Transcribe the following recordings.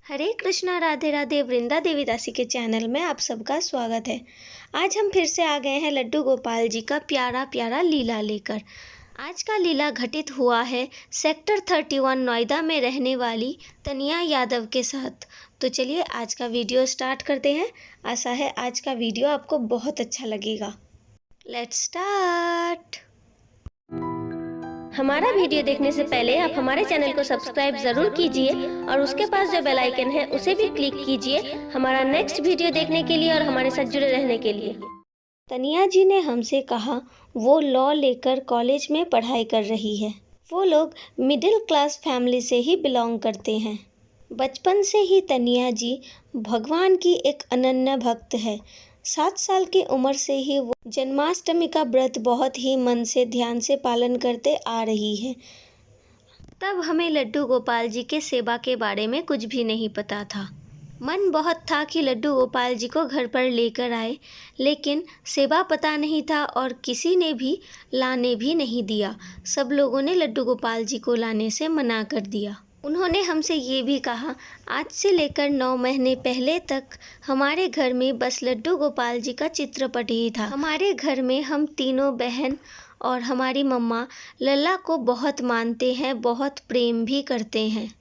हरे कृष्णा राधे राधे। वृंदा देवी दासी के चैनल में आप सबका स्वागत है। आज हम फिर से आ गए हैं लड्डू गोपाल जी का प्यारा प्यारा लीला लेकर। आज का लीला घटित हुआ है सेक्टर 31 नोएडा में रहने वाली तनिया यादव के साथ। तो चलिए आज का वीडियो स्टार्ट करते हैं। आशा है आज का वीडियो आपको बहुत अच्छा लगेगा। Let's start. हमारा वीडियो देखने से पहले आप हमारे चैनल को सब्सक्राइब जरूर कीजिए और उसके पास जो बेल आइकन है उसे भी क्लिक कीजिए हमारा नेक्स्ट वीडियो देखने के लिए और हमारे साथ जुड़े रहने के लिए। तनिया जी ने हमसे कहा वो लॉ लेकर कॉलेज में पढ़ाई कर रही है। वो लोग मिडिल क्लास फैमिली से ही बिलोंग करते हैं। बचपन से ही तनिया जी भगवान की एक अनन्य भक्त है। 7 साल की उम्र से ही वो जन्माष्टमी का व्रत बहुत ही मन से ध्यान से पालन करते आ रही है। तब हमें लड्डू गोपाल जी के सेवा के बारे में कुछ भी नहीं पता था। मन बहुत था कि लड्डू गोपाल जी को घर पर लेकर आए, लेकिन सेवा पता नहीं था और किसी ने भी लाने भी नहीं दिया। सब लोगों ने लड्डू गोपाल जी को लाने से मना कर दिया। उन्होंने हमसे ये भी कहा आज से लेकर 9 महीने पहले तक हमारे घर में बस लड्डू गोपाल जी का चित्रपट ही था। हमारे घर में हम तीनों बहन और हमारी मम्मा लल्ला को बहुत मानते हैं, बहुत प्रेम भी करते हैं।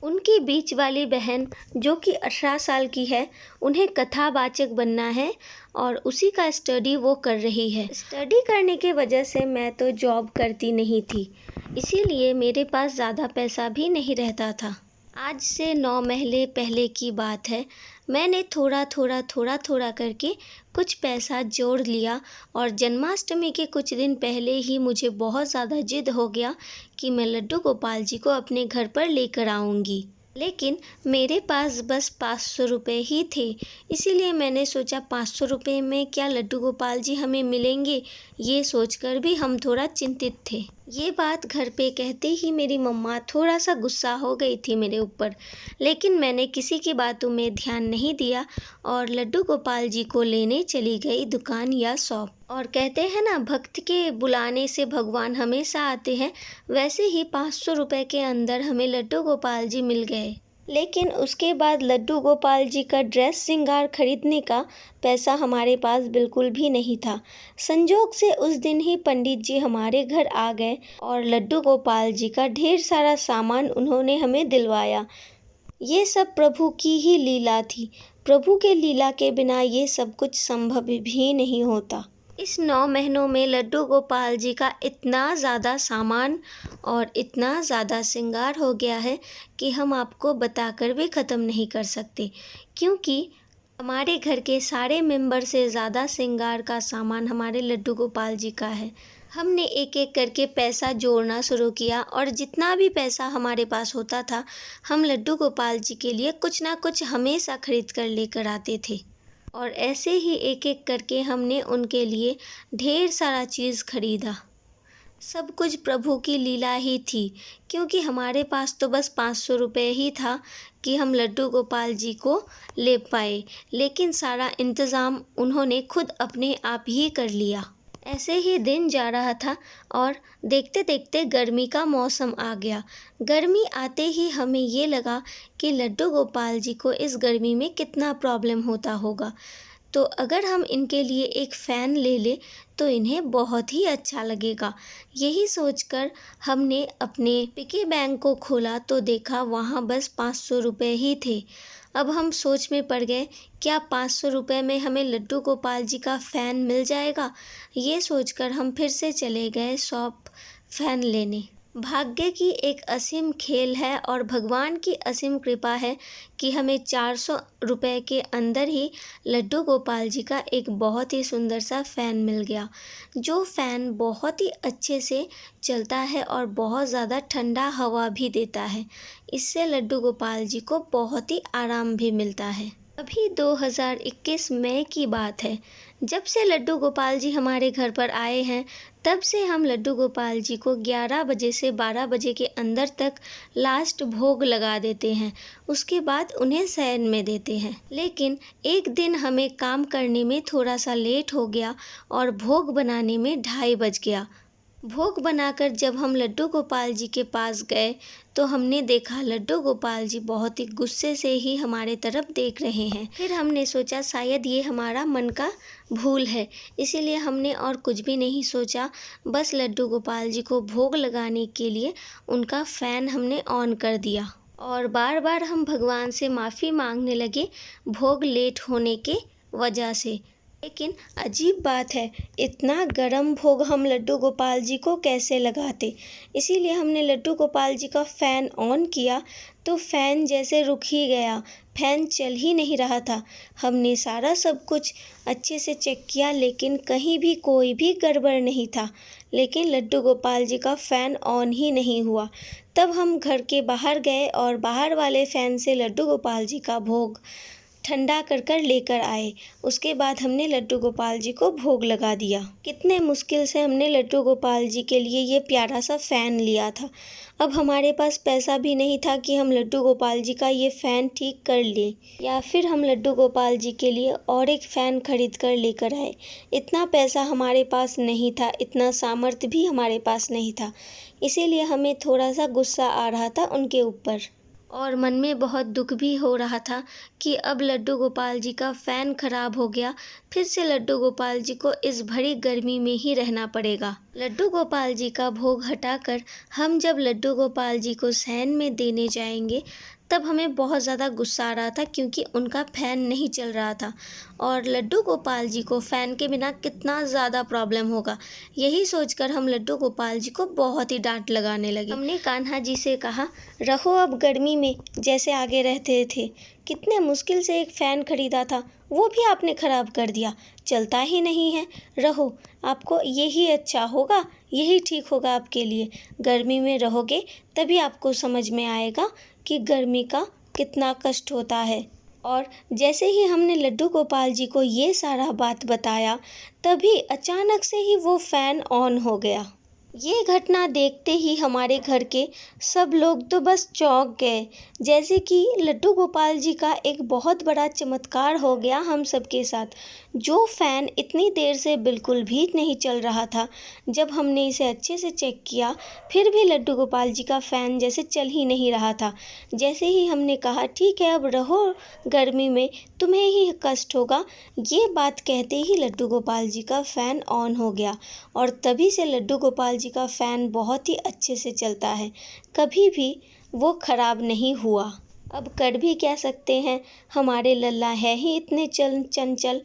उनकी बीच वाली बहन जो कि 18 साल की है, उन्हें कथावाचक बनना है और उसी का स्टडी वो कर रही है। स्टडी करने के वजह से मैं तो जॉब करती नहीं थी, इसीलिए मेरे पास ज़्यादा पैसा भी नहीं रहता था। आज से 9 महीने पहले की बात है। मैंने थोड़ा थोड़ा करके कुछ पैसा जोड़ लिया और जन्माष्टमी के कुछ दिन पहले ही मुझे बहुत ज़्यादा जिद हो गया कि मैं लड्डू गोपाल जी को अपने घर पर लेकर आऊँगी। लेकिन मेरे पास बस 500 रुपये ही थे, इसीलिए मैंने सोचा 500 रुपये में क्या लड्डू गोपाल जी हमें मिलेंगे, ये सोचकर भी हम थोड़ा चिंतित थे। ये बात घर पे कहते ही मेरी मम्मा थोड़ा सा गुस्सा हो गई थी मेरे ऊपर, लेकिन मैंने किसी की बातों में ध्यान नहीं दिया और लड्डू गोपाल जी को लेने चली गई दुकान या शॉप। और कहते हैं ना, भक्त के बुलाने से भगवान हमेशा आते हैं, वैसे ही 500 रुपये के अंदर हमें लड्डू गोपाल जी मिल गए। लेकिन उसके बाद लड्डू गोपाल जी का ड्रेस श्रृंगार खरीदने का पैसा हमारे पास बिल्कुल भी नहीं था। संजोग से उस दिन ही पंडित जी हमारे घर आ गए और लड्डू गोपाल जी का ढेर सारा सामान उन्होंने हमें दिलवाया। ये सब प्रभु की ही लीला थी। प्रभु के लीला के बिना ये सब कुछ संभव भी नहीं होता। इस 9 महीनों में लड्डू गोपाल जी का इतना ज़्यादा सामान और इतना ज़्यादा श्रृंगार हो गया है कि हम आपको बताकर भी ख़त्म नहीं कर सकते, क्योंकि हमारे घर के सारे मेंबर से ज़्यादा श्रृंगार का सामान हमारे लड्डू गोपाल जी का है। हमने एक एक करके पैसा जोड़ना शुरू किया और जितना भी पैसा हमारे पास होता था, हम लड्डू गोपाल जी के लिए कुछ ना कुछ हमेशा खरीद कर लेकर आते थे। और ऐसे ही एक एक करके हमने उनके लिए ढेर सारा चीज़ खरीदा। सब कुछ प्रभु की लीला ही थी, क्योंकि हमारे पास तो बस 500 रुपये ही था कि हम लड्डू गोपाल जी को ले पाए, लेकिन सारा इंतज़ाम उन्होंने खुद अपने आप ही कर लिया। ऐसे ही दिन जा रहा था और देखते देखते गर्मी का मौसम आ गया। गर्मी आते ही हमें ये लगा कि लड्डू गोपाल जी को इस गर्मी में कितना प्रॉब्लम होता होगा, तो अगर हम इनके लिए एक फ़ैन ले लें तो इन्हें बहुत ही अच्छा लगेगा। यही सोचकर हमने अपने पिगी बैंक को खोला तो देखा वहाँ बस 500 रुपये ही थे। अब हम सोच में पड़ गए, क्या 500 रुपये में हमें लड्डू गोपाल जी का फ़ैन मिल जाएगा? ये सोचकर हम फिर से चले गए शॉप फ़ैन लेने। भाग्य की एक असीम खेल है और भगवान की असीम कृपा है कि हमें 400 रुपये के अंदर ही लड्डू गोपाल जी का एक बहुत ही सुंदर सा फ़ैन मिल गया, जो फ़ैन बहुत ही अच्छे से चलता है और बहुत ज़्यादा ठंडा हवा भी देता है। इससे लड्डू गोपाल जी को बहुत ही आराम भी मिलता है। अभी 2021 मई की बात है। जब से लड्डू गोपाल जी हमारे घर पर आए हैं, तब से हम लड्डू गोपाल जी को 11 बजे से 12 बजे के अंदर तक लास्ट भोग लगा देते हैं। उसके बाद उन्हें शयन में देते हैं। लेकिन एक दिन हमें काम करने में थोड़ा सा लेट हो गया और भोग बनाने में 2:30 बज गया। भोग बनाकर जब हम लड्डू गोपाल जी के पास गए तो हमने देखा लड्डू गोपाल जी बहुत ही गुस्से से ही हमारे तरफ देख रहे हैं। फिर हमने सोचा शायद ये हमारा मन का भूल है, इसीलिए हमने और कुछ भी नहीं सोचा, बस लड्डू गोपाल जी को भोग लगाने के लिए उनका फ़ैन हमने ऑन कर दिया और बार बार हम भगवान से माफ़ी मांगने लगे भोग लेट होने के वजह से। लेकिन अजीब बात है, इतना गरम भोग हम लड्डू गोपाल जी को कैसे लगाते। इसीलिए हमने लड्डू गोपाल जी का फ़ैन ऑन किया तो फ़ैन जैसे रुक ही गया, फ़ैन चल ही नहीं रहा था। हमने सारा सब कुछ अच्छे से चेक किया लेकिन कहीं भी कोई भी गड़बड़ नहीं था, लेकिन लड्डू गोपाल जी का फ़ैन ऑन ही नहीं हुआ। तब हम घर के बाहर गए और बाहर वाले फ़ैन से लड्डू गोपाल जी का भोग ठंडा कर कर लेकर आए। उसके बाद हमने लड्डू गोपाल जी को भोग लगा दिया। कितने मुश्किल से हमने लड्डू गोपाल जी के लिए ये प्यारा सा फ़ैन लिया था। अब हमारे पास पैसा भी नहीं था कि हम लड्डू गोपाल जी का ये फ़ैन ठीक कर लें या फिर हम लड्डू गोपाल जी के लिए और एक फ़ैन खरीद कर लेकर आए। इतना पैसा हमारे पास नहीं था, इतना सामर्थ्य भी हमारे पास नहीं था। इसीलिए हमें थोड़ा सा गुस्सा आ रहा था उनके ऊपर और मन में बहुत दुख भी हो रहा था कि अब लड्डू गोपाल जी का फ़ैन खराब हो गया, फिर से लड्डू गोपाल जी को इस भरी गर्मी में ही रहना पड़ेगा। लड्डू गोपाल जी का भोग हटाकर हम जब लड्डू गोपाल जी को शयन में देने जाएंगे तब हमें बहुत ज़्यादा गुस्सा आ रहा था क्योंकि उनका फ़ैन नहीं चल रहा था और लड्डू गोपाल जी को फ़ैन के बिना कितना ज़्यादा प्रॉब्लम होगा, यही सोचकर हम लड्डू गोपाल जी को बहुत ही डांट लगाने लगे। हमने कान्हा जी से कहा, रहो अब गर्मी में जैसे आगे रहते थे, कितने मुश्किल से एक फ़ैन खरीदा था वो भी आपने ख़राब कर दिया, चलता ही नहीं है। रहो, आपको यही अच्छा होगा, यही ठीक होगा आपके लिए। गर्मी में रहोगे तभी आपको समझ में आएगा कि गर्मी का कितना कष्ट होता है। और जैसे ही हमने लड्डू गोपाल जी को ये सारा बात बताया तभी अचानक से ही वो फ़ैन ऑन हो गया। ये घटना देखते ही हमारे घर के सब लोग तो बस चौंक गए, जैसे कि लड्डू गोपाल जी का एक बहुत बड़ा चमत्कार हो गया हम सबके साथ। जो फ़ैन इतनी देर से बिल्कुल भी नहीं चल रहा था, जब हमने इसे अच्छे से चेक किया फिर भी लड्डू गोपाल जी का फ़ैन जैसे चल ही नहीं रहा था। जैसे ही हमने कहा ठीक है अब रहो गर्मी में, तुम्हें ही कष्ट होगा, ये बात कहते ही लड्डू गोपाल जी का फ़ैन ऑन हो गया और तभी से लड्डू गोपाल जी का फ़ैन बहुत ही अच्छे से चलता है, कभी भी वो ख़राब नहीं हुआ। अब कर भी क्या सकते हैं, हमारे लल्ला है ही इतने चंचल।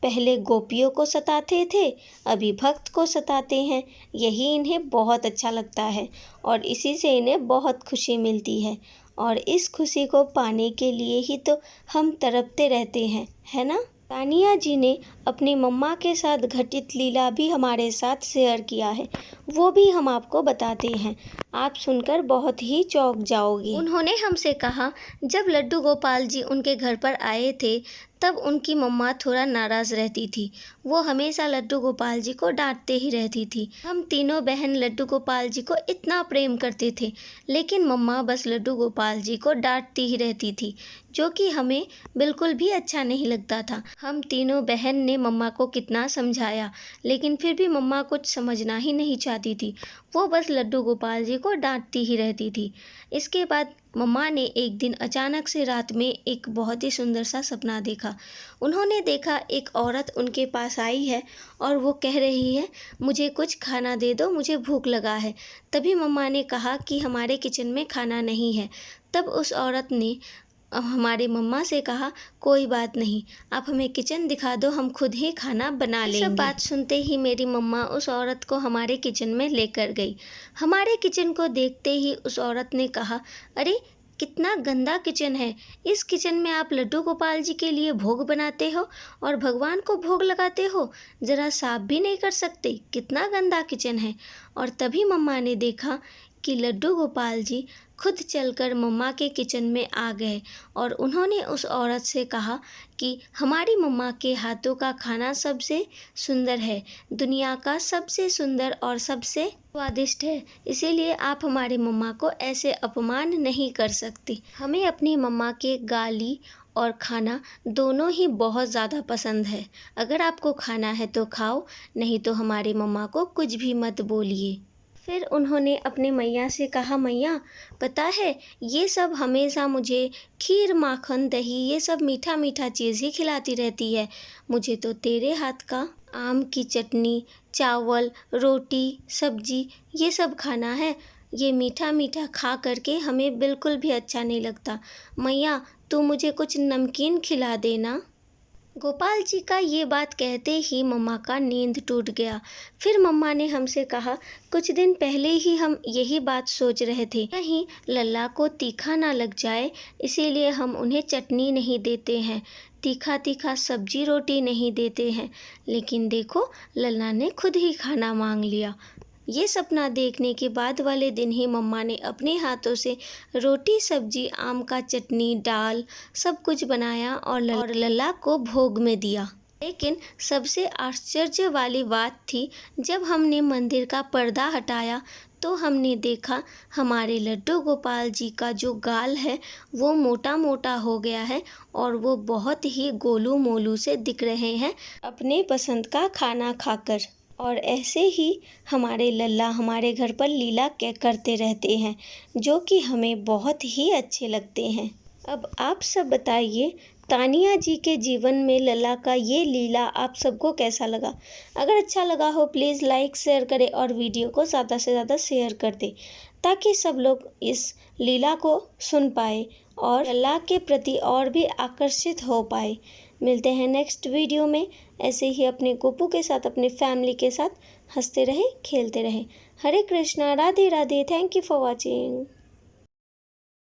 पहले गोपियों को सताते थे, अभी भक्त को सताते हैं। यही इन्हें बहुत अच्छा लगता है और इसी से इन्हें बहुत खुशी मिलती है और इस खुशी को पाने के लिए ही तो हम तड़पते रहते हैं, है ना। तानिया जी ने अपनी मम्मा के साथ घटित लीला भी हमारे साथ शेयर किया है, वो भी हम आपको बताते हैं, आप सुनकर बहुत ही चौंक जाओगे। उन्होंने हमसे कहा जब लड्डू गोपाल जी उनके घर पर आए थे तब उनकी मम्मा थोड़ा नाराज़ रहती थी, वो हमेशा लड्डू गोपाल जी को डांटते ही रहती थी। हम तीनों बहन लड्डू गोपाल जी को इतना प्रेम करते थे लेकिन मम्मा बस लड्डू गोपाल जी को डांटती ही रहती थी, जो कि हमें बिल्कुल भी अच्छा नहीं लगता था। हम तीनों बहन ने मम्मा को कितना समझाया लेकिन फिर भी मम्मा कुछ समझना ही नहीं चाहती थी, वो बस लड्डू गोपाल जी को डांटती ही रहती थी। इसके बाद मम्मा ने एक दिन अचानक से रात में एक बहुत ही सुंदर सा सपना देखा। उन्होंने देखा एक औरत उनके पास आई है और वो कह रही है मुझे कुछ खाना दे दो, मुझे भूख लगा है। तभी मम्मा ने कहा कि हमारे किचन में खाना नहीं है। तब उस औरत ने हमारे मम्मा से कहा कोई बात नहीं, आप हमें किचन दिखा दो, हम खुद ही खाना बना लेंगे। सब बात सुनते ही मेरी मम्मा उस औरत को हमारे किचन में लेकर गई। हमारे किचन को देखते ही उस औरत ने कहा अरे कितना गंदा किचन है, इस किचन में आप लड्डू गोपाल जी के लिए भोग बनाते हो और भगवान को भोग लगाते हो, ज़रा साफ भी नहीं कर सकते, कितना गंदा किचन है। और तभी मम्मा ने देखा कि लड्डू गोपाल जी खुद चलकर मम्मा के किचन में आ गए और उन्होंने उस औरत से कहा कि हमारी मम्मा के हाथों का खाना सबसे सुंदर है, दुनिया का सबसे सुंदर और सबसे स्वादिष्ट है, इसीलिए आप हमारी मम्मा को ऐसे अपमान नहीं कर सकती। हमें अपनी मम्मा के गाली और खाना दोनों ही बहुत ज़्यादा पसंद है। अगर आपको खाना है तो खाओ, नहीं तो हमारी मम्मा को कुछ भी मत बोलिए। फिर उन्होंने अपने मैया से कहा, मैया पता है ये सब हमेशा मुझे खीर, माखन, दही ये सब मीठा मीठा चीज़ ही खिलाती रहती है। मुझे तो तेरे हाथ का आम की चटनी, चावल, रोटी, सब्जी ये सब खाना है। ये मीठा मीठा खा करके हमें बिल्कुल भी अच्छा नहीं लगता। मैया तू मुझे कुछ नमकीन खिला देना। गोपाल जी का ये बात कहते ही मम्मा का नींद टूट गया। फिर मम्मा ने हमसे कहा, कुछ दिन पहले ही हम यही बात सोच रहे थे, कहीं लल्ला को तीखा ना लग जाए, इसीलिए हम उन्हें चटनी नहीं देते हैं, तीखा तीखा सब्जी रोटी नहीं देते हैं। लेकिन देखो लल्ला ने खुद ही खाना मांग लिया। ये सपना देखने के बाद वाले दिन ही मम्मा ने अपने हाथों से रोटी, सब्जी, आम का चटनी, दाल सब कुछ बनाया और लल्ला को भोग में दिया। लेकिन सबसे आश्चर्य वाली बात थी, जब हमने मंदिर का पर्दा हटाया तो हमने देखा हमारे लड्डू गोपाल जी का जो गाल है वो मोटा मोटा हो गया है और वो बहुत ही गोलू मोलू से दिख रहे हैं अपने पसंद का खाना खाकर। और ऐसे ही हमारे लल्ला हमारे घर पर लीला करते रहते हैं, जो कि हमें बहुत ही अच्छे लगते हैं। अब आप सब बताइए, तानिया जी के जीवन में लल्ला का ये लीला आप सबको कैसा लगा? अगर अच्छा लगा हो प्लीज़ लाइक शेयर करें और वीडियो को ज़्यादा से ज़्यादा शेयर कर दें, ताकि सब लोग इस लीला को सुन पाए और लल्ला के प्रति और भी आकर्षित हो पाए। मिलते हैं नेक्स्ट वीडियो में। ऐसे ही अपने गोपू के साथ, अपने फैमिली के साथ हंसते रहें, खेलते रहें। Hare Krishna, Radhe Radhe. Thank you for watching.